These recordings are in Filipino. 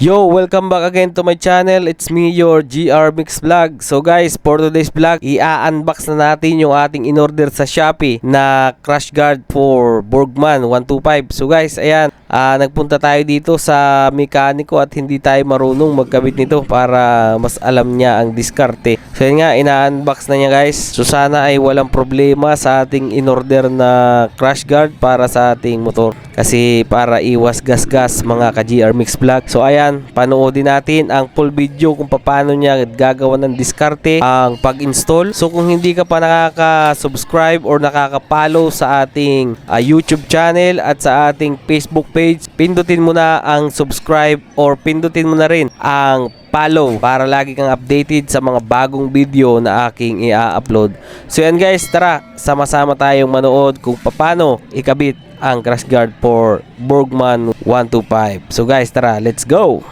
Yo, welcome back again to my channel. It's me, your GR Mix Vlog. So guys, for today's vlog, i-unbox na natin yung ating in-order sa Shopee na crash guard for Borgman 125. So guys, ayan, nagpunta tayo dito sa mekaniko at hindi tayo marunong magkabit nito para mas alam niya ang diskarte. So yun nga, ina-unbox na niya guys. So sana ay walang problema sa ating in-order na crash guard para sa ating motor. Kasi para iwas gas-gas mga ka-GR Mix Vlog. So ayan, panoodin natin ang full video kung paano niya gagawa ng diskarte ang pag-install. So kung hindi ka pa nakaka-subscribe or nakaka-follow sa ating YouTube channel at sa ating Facebook page, pindutin mo na ang subscribe or pindutin mo na rin ang follow para lagi kang updated sa mga bagong video na aking i-upload. So yan guys, tara, sama-sama tayong manood kung paano ikabit ang crash guard for Borgman 125. So guys, tara, let's go!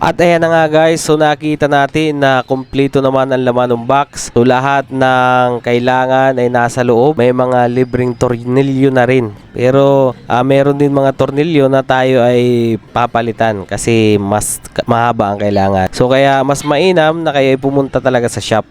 At ayan na nga guys, so nakita natin na kumpleto naman ang laman ng box. So lahat ng kailangan ay nasa loob. May mga libreng tornilyo na rin. Pero meron din mga tornilyo na tayo ay papalitan kasi mas mahaba ang kailangan. So kaya mas mainam na kayo ay pumunta talaga sa shop.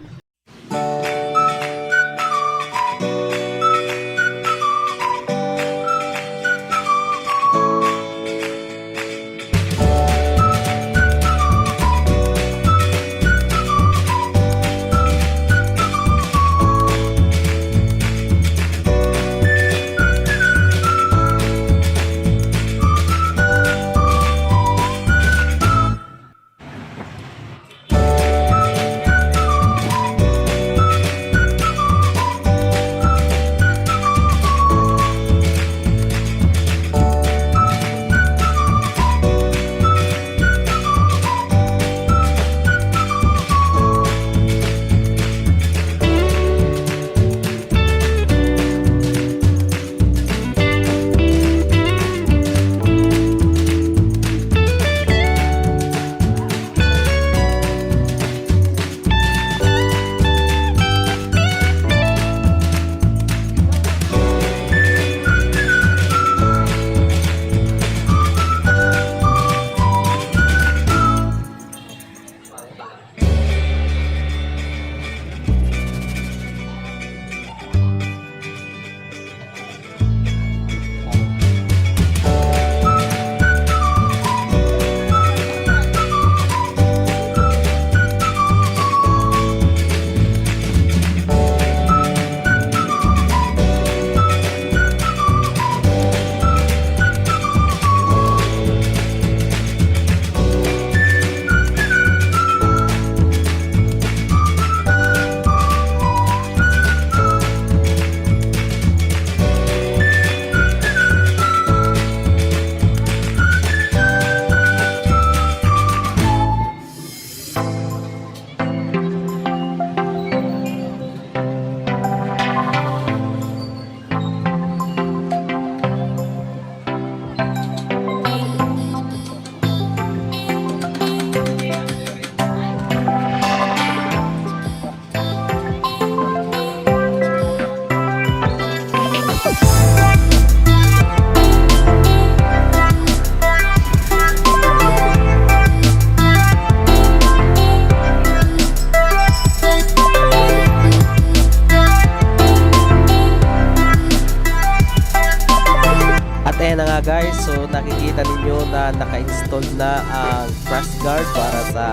nakikita ninyo na naka-install na ang crash guard para sa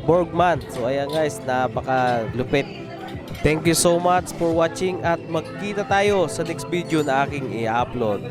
Borgman. So ayan guys, napaka lupit. Thank you so much for watching at magkita tayo sa next video na aking i-upload.